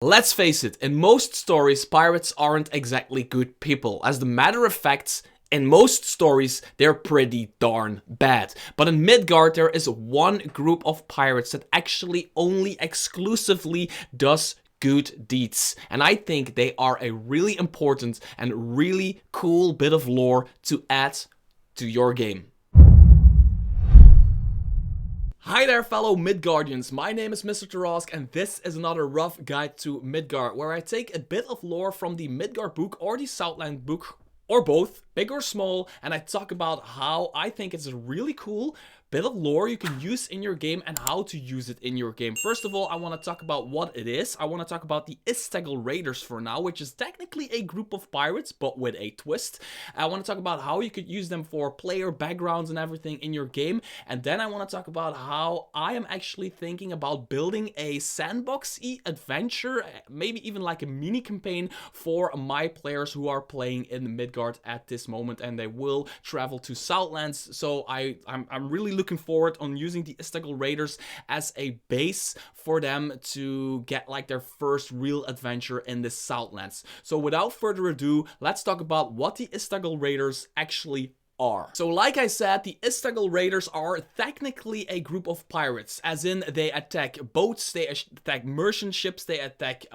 Let's face it, in most stories, pirates aren't exactly good people. As a matter of fact, in most stories, they're pretty darn bad. But in Midgard, there is one group of pirates that actually only exclusively does good deeds. And I think they are a really important and really cool bit of lore to add to your game. Hi there, fellow Midgardians. My name is Mr. Tarask, and this is another rough guide to Midgard, where I take a bit of lore from the Midgard book or the Southland book, or both, big or small, and I talk about how I think it's a really cool bit of lore you can use in your game and how to use it in your game. First of all, I want to talk about what it is. I want to talk about the Istagal Raiders for now, which is technically a group of pirates, but with a twist. I want to talk about how you could use them for player backgrounds and everything in your game. And then I want to talk about how I am actually thinking about building a sandbox-y adventure, maybe even like a mini campaign for my players who are playing in Midgard at this moment, and they will travel to Southlands. So I'm really looking forward on using the Istagal Raiders as a base for them to get like their first real adventure in the Southlands. So without further ado, let's talk about what the Istagal Raiders actually are. So like I said, the Istagal Raiders are technically a group of pirates, as in they attack boats, they attack merchant ships, they attack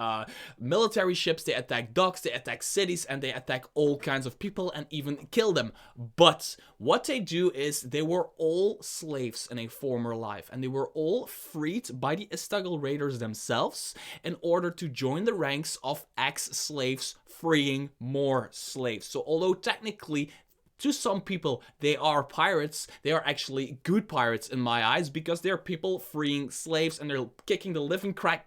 military ships, they attack docks, they attack cities, and they attack all kinds of people and even kill them. But what they do is they were all slaves in a former life, and they were all freed by the Istagal Raiders themselves in order to join the ranks of ex-slaves freeing more slaves. So although technically to some people they are pirates, they are actually good pirates in my eyes, because they're people freeing slaves and they're kicking the living crap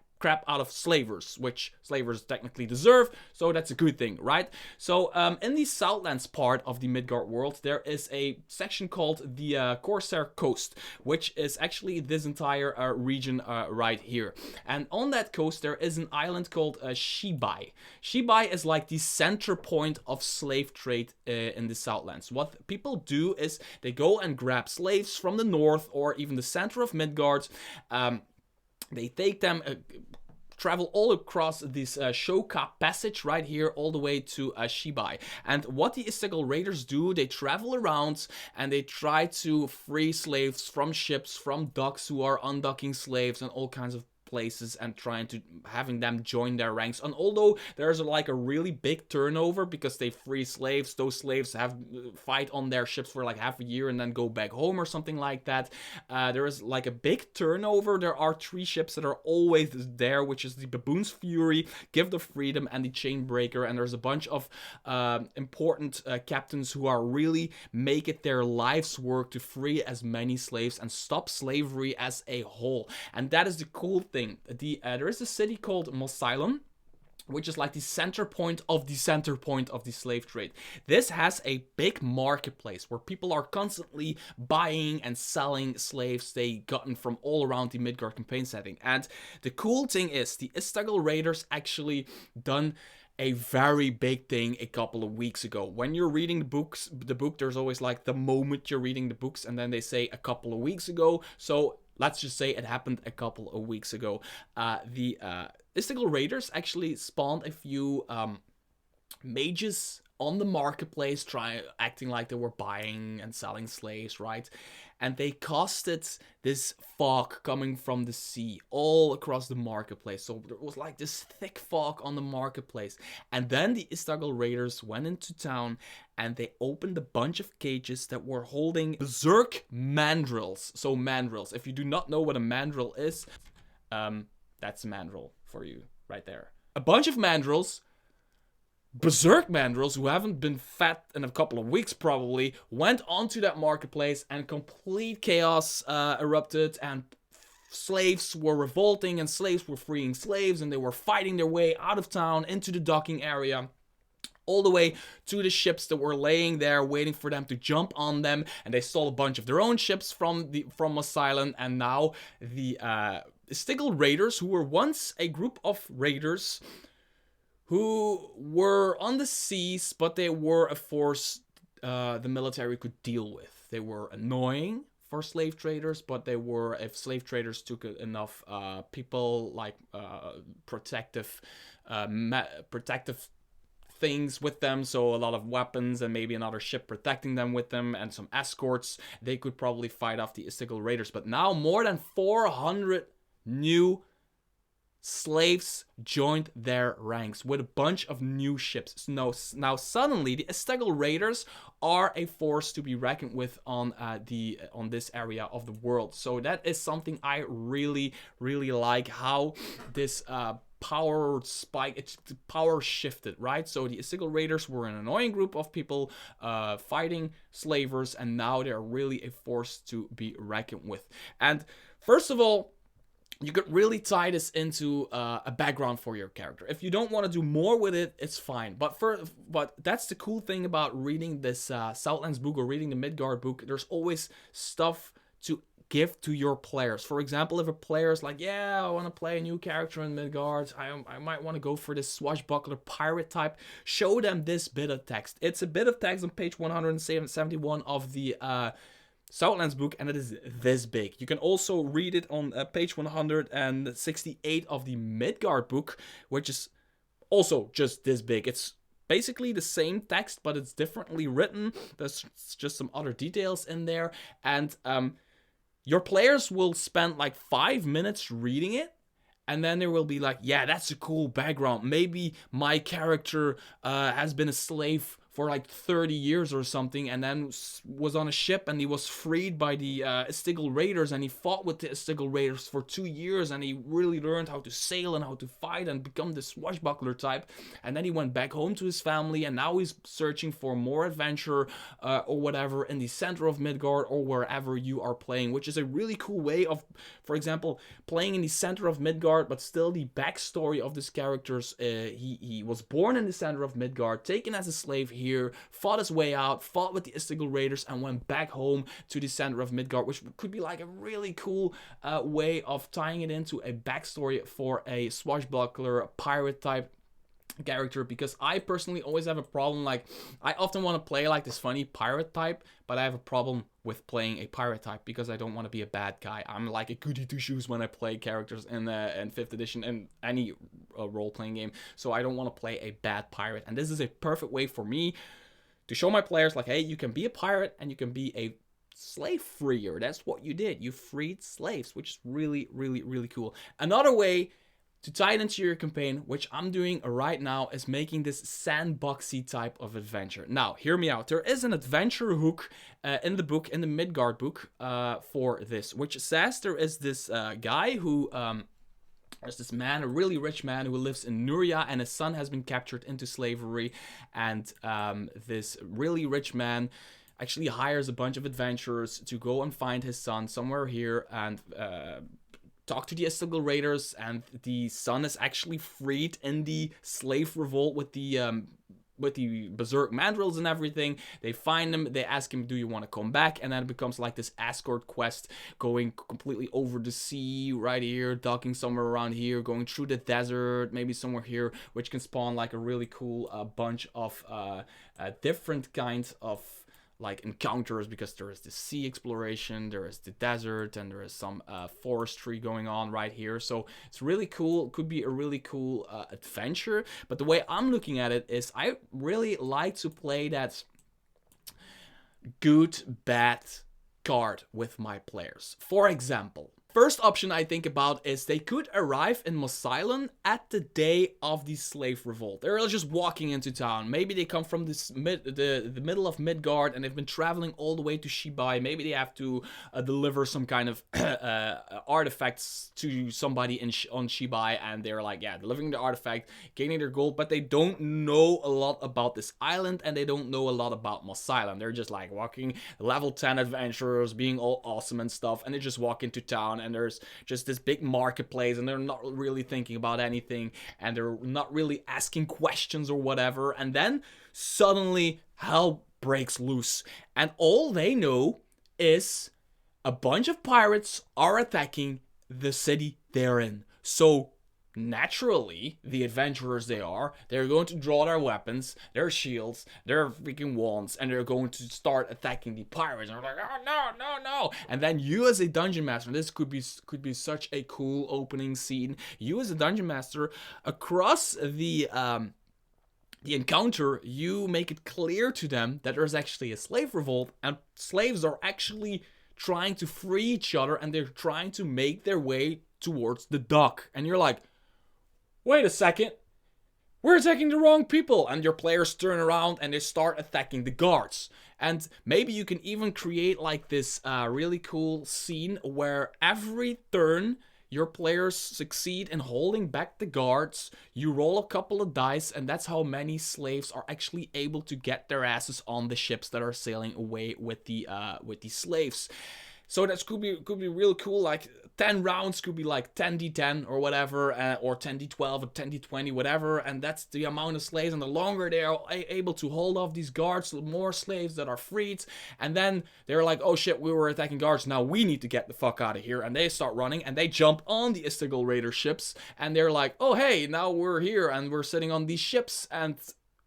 out of slavers, which slavers technically deserve, so that's a good thing, right? So in the Southlands part of the Midgard world, there is a section called the Corsair Coast, which is actually this entire region right here. And on that coast there is an island called Shibai. Shibai is like the center point of slave trade in the Southlands. What people do is they go and grab slaves from the north or even the center of Midgard. They take them, travel all across this Shoka passage right here all the way to Shibai. And what the Istagal Raiders do, they travel around and they try to free slaves from ships, from docks who are undocking slaves and all kinds of places, and trying to having them join their ranks. And although there's like a really big turnover because they free slaves, those slaves have fight on their ships for like half a year and then go back home or something like that. There is like a big turnover. There are 3 ships that are always there, which is the Baboon's Fury, Gift of Freedom, and the Chainbreaker. And there's a bunch of important captains who are really make it their life's work to free as many slaves and stop slavery as a whole. And that is the cool thing. There is a city called Mosilon, which is like the center point of the slave trade. This has a big marketplace where people are constantly buying and selling slaves they gotten from all around the Midgard campaign setting. And the cool thing is the Istagal Raiders actually done a very big thing a couple of weeks ago. When you're reading the book, there's always like the moment you're reading the books, and then they say a couple of weeks ago. So let's just say it happened a couple of weeks ago. The Istagal Raiders actually spawned a few mages on the marketplace, acting like they were buying and selling slaves, right? And they casted this fog coming from the sea all across the marketplace. So there was like this thick fog on the marketplace. And then the Istagal Raiders went into town and they opened a bunch of cages that were holding berserk mandrills. So mandrills, if you do not know what a mandrill is, that's a mandrill for you right there. A bunch of mandrills, berserk mandrills who haven't been fed in a couple of weeks probably, went onto that marketplace and complete chaos erupted, and slaves were revolting and slaves were freeing slaves, and they were fighting their way out of town into the docking area, all the way to the ships that were laying there waiting for them to jump on them. And they stole a bunch of their own ships from Asylum. And now the Istagal Raiders, who were once a group of raiders who were on the seas, but they were a force the military could deal with. They were annoying for slave traders, but they were, if slave traders took enough people, like protective things with them, so a lot of weapons and maybe another ship protecting them with them and some escorts, they could probably fight off the Istagal Raiders. But now more than 400 new slaves joined their ranks with a bunch of new ships. Now suddenly the Istagal Raiders are a force to be reckoned with on this area of the world. So that is something I really like, how this power spike, it's power shifted, right? So the Istagal Raiders were an annoying group of people fighting slavers, and now they're really a force to be reckoned with. And first of all, you could really tie this into a background for your character. If you don't want to do more with it, it's fine. But that's the cool thing about reading this Southlands book or reading the Midgard book. There's always stuff to give to your players. For example, if a player is like, yeah, I want to play a new character in Midgard, I might want to go for this swashbuckler pirate type, show them this bit of text. It's a bit of text on page 171 of the Southlands book, and it is this big. You can also read it on page 168 of the Midgard book, which is also just this big. It's basically the same text, but it's differently written. There's just some other details in there, and your players will spend like 5 minutes reading it, and then they will be like, yeah, that's a cool background. Maybe my character has been a slave for like 30 years or something, and then was on a ship, and he was freed by the Istagal Raiders, and he fought with the Istagal Raiders for 2 years, and he really learned how to sail and how to fight and become this swashbuckler type. And then he went back home to his family, and now he's searching for more adventure or whatever in the center of Midgard or wherever you are playing, which is a really cool way of, for example, playing in the center of Midgard, but still the backstory of this character's, he was born in the center of Midgard, taken as a slave here, fought his way out, fought with the Istagal Raiders, and went back home to the center of Midgard, which could be like a really cool way of tying it into a backstory for a swashbuckler pirate type character. Because I personally always have a problem, like, I often want to play like this funny pirate type, but I have a problem with playing a pirate type because I don't want to be a bad guy. I'm like a goody two shoes when I play characters in 5th edition in any role-playing game, so I don't want to play a bad pirate. And this is a perfect way for me to show my players, like, hey, you can be a pirate and you can be a slave freer. That's what you did. You freed slaves, which is really cool. Another way to tie it into your campaign, which I'm doing right now, is making this sandboxy type of adventure. Now, hear me out. There is an adventure hook in the book, in the Midgard book, for this, which says there is this guy who... there's this man, a really rich man who lives in Nuria, and his son has been captured into slavery, and this really rich man actually hires a bunch of adventurers to go and find his son somewhere here and talk to the Istagal Raiders, and the son is actually freed in the slave revolt with the berserk mandrills and everything. They find him, they ask him, do you want to come back? And then it becomes like this escort quest, going completely over the sea, right here, docking somewhere around here, going through the desert, maybe somewhere here, which can spawn like a really cool bunch of different kinds of like encounters, because there is the sea exploration, there is the desert, and there is some forestry going on right here. So it's really cool. It could be a really cool adventure. But the way I'm looking at it is I really like to play that good, bad card with my players. For example, first option I think about is they could arrive in Mos Eisley at the day of the slave revolt. They're just walking into town. Maybe they come from this the middle of Midgard, and they've been traveling all the way to Shibai. Maybe they have to deliver some kind of artifacts to somebody on Shibai, and they're like, yeah, delivering the artifact, gaining their gold, but they don't know a lot about this island, and they don't know a lot about Mos Eisley. They're just like walking, level 10 adventurers, being all awesome and stuff, and they just walk into town, and there's just this big marketplace, and they're not really thinking about anything, and they're not really asking questions or whatever, and then suddenly hell breaks loose, and all they know is a bunch of pirates are attacking the city they're in. So naturally, the adventurers they are, they're going to draw their weapons, their shields, their freaking wands, and they're going to start attacking the pirates. And they're like, oh no, no, no! And then you as a dungeon master, this could be such a cool opening scene. You as a dungeon master, across the encounter, you make it clear to them that there's actually a slave revolt, and slaves are actually trying to free each other, and they're trying to make their way towards the dock. And you're like, wait a second, we're attacking the wrong people. And your players turn around and they start attacking the guards. And maybe you can even create like this really cool scene where every turn your players succeed in holding back the guards. You roll a couple of dice, and that's how many slaves are actually able to get their asses on the ships that are sailing away with the slaves. So that could be real cool. Like 10 rounds could be like 10d10 or whatever, or 10d12 or 10d20, whatever. And that's the amount of slaves. And the longer they are able to hold off these guards, the more slaves that are freed. And then they're like, oh shit, we were attacking guards. Now we need to get the fuck out of here. And they start running, and they jump on the Istagal Raiders ships. And they're like, oh hey, now we're here and we're sitting on these ships. And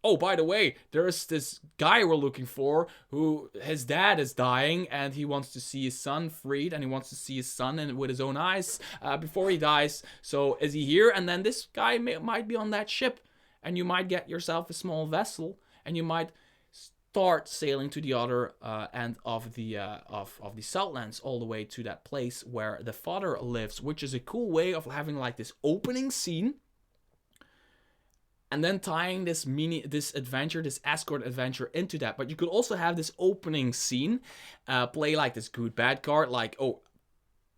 oh, by the way, there's this guy we're looking for who, his dad is dying, and he wants to see his son freed, and he wants to see his son with his own eyes before he dies. So is he here? And then this guy might be on that ship, and you might get yourself a small vessel, and you might start sailing to the other end of the Southlands, all the way to that place where the father lives, which is a cool way of having like this opening scene. And then tying this escort adventure into that. But you could also have this opening scene play like this good bad card. Like, oh,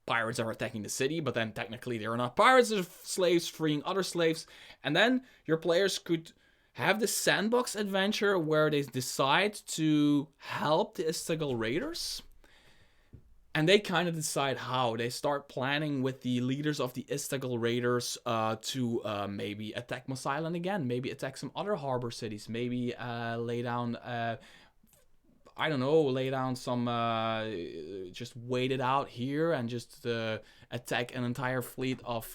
pirates are attacking the city, but then technically they're not pirates, they're slaves freeing other slaves. And then your players could have this Sandbox adventure where they decide to help the Istagal Raiders. And they kind of decide how. They start planning with the leaders of the Istagal Raiders to maybe attack Mos Eisley again. Maybe attack some other harbor cities. Maybe lay down, I don't know, lay down some, just wait it out here and just attack an entire fleet of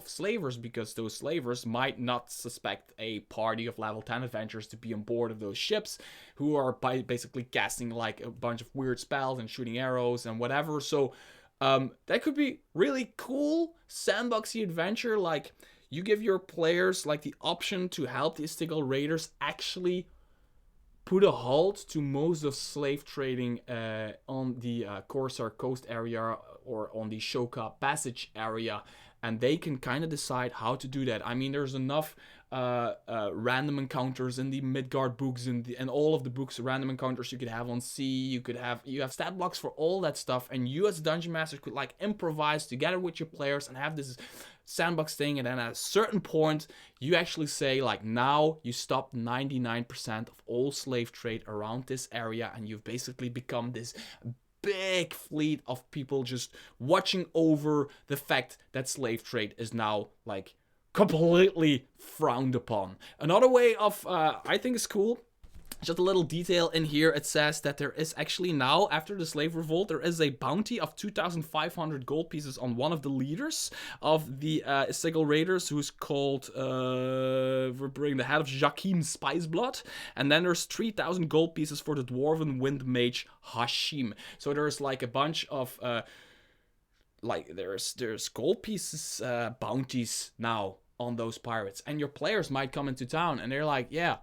slavers, because those slavers might not suspect a party of level 10 adventurers to be on board of those ships, who are basically casting like a bunch of weird spells and shooting arrows and whatever. So that could be really cool sandboxy adventure. Like, you give your players like the option to help the Istagal Raiders actually put a halt to most of slave trading on the Corsair Coast area or on the Shoka Passage area, and they can kind of decide how to do that. I mean, there's enough random encounters in the Midgard books and all of the books, random encounters you could have on sea. You have stat blocks for all that stuff, and you as a dungeon master could like improvise together with your players and have this sandbox thing. And then at a certain point you actually say like, now you stop 99% of all slave trade around this area, and you've basically become this big fleet of people just watching over the fact that slave trade is now like completely frowned upon. Another way of I think is cool, just a little detail in here. It says that there is actually now, after the slave revolt, there is a bounty of 2,500 gold pieces on one of the leaders of the Istagal Raiders, who's called, we're bringing the head of Jakim Spiceblood. And then there's 3,000 gold pieces for the Dwarven Wind Mage Hashim. So there's like a bunch of, there's gold pieces bounties now on those pirates. And your players might come into town and they're like, yeah,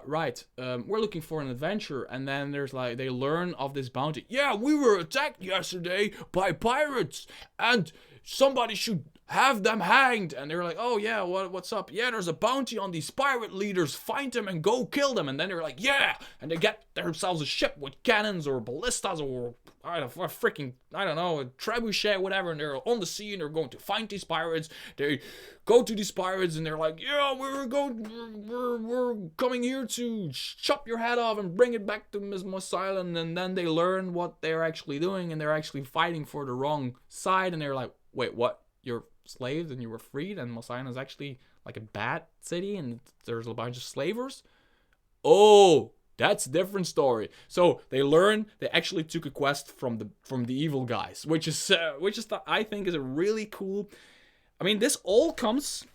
right, we're looking for an adventure, and then there's like, they learn of this bounty. Yeah, we were attacked yesterday by pirates, and somebody should have them hanged. And they're like, oh yeah, what's up? Yeah, there's a bounty on these pirate leaders, find them and go kill them. And then they're like, yeah, and they get themselves a ship with cannons or ballistas or I don't know, a trebuchet, whatever, and they're on the sea and they're going to find these pirates. They go to these pirates and they're like, yeah, we're coming here to chop your head off and bring it back to Mos Eisley. And then they learn what they're actually doing, and they're actually fighting for the wrong side. And they're like, wait, what? You're slaves and you were freed, and Mos Eisley is actually like a bad city and there's a bunch of slavers? Oh, that's a different story. So they learn they actually took a quest from the evil guys, which is I think is a really cool I mean, this all comes...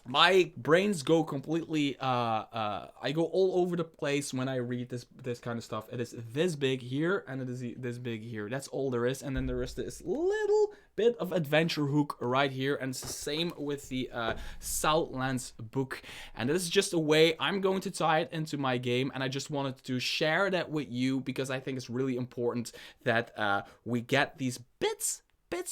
My brains go completely, I go all over the place when I read this kind of stuff. It is this big here, and it is this big here. That's all there is. And then there is this little bit of adventure hook right here. And it's the same with the Southlands book. And this is just a way I'm going to tie it into my game. And I just wanted to share that with you because I think it's really important that we get these bits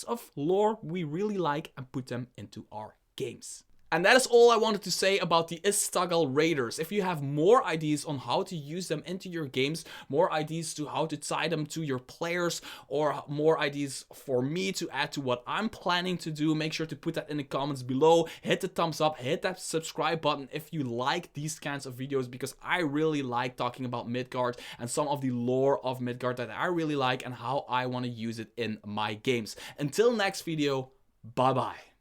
of lore we really like and put them into our games. And that is all I wanted to say about the Istagal Raiders. If you have more ideas on how to use them into your games, more ideas to how to tie them to your players, or more ideas for me to add to what I'm planning to do, make sure to put that in the comments below. Hit the thumbs up, hit that subscribe button if you like these kinds of videos, because I really like talking about Midgard and some of the lore of Midgard that I really like and how I want to use it in my games. Until next video, bye bye.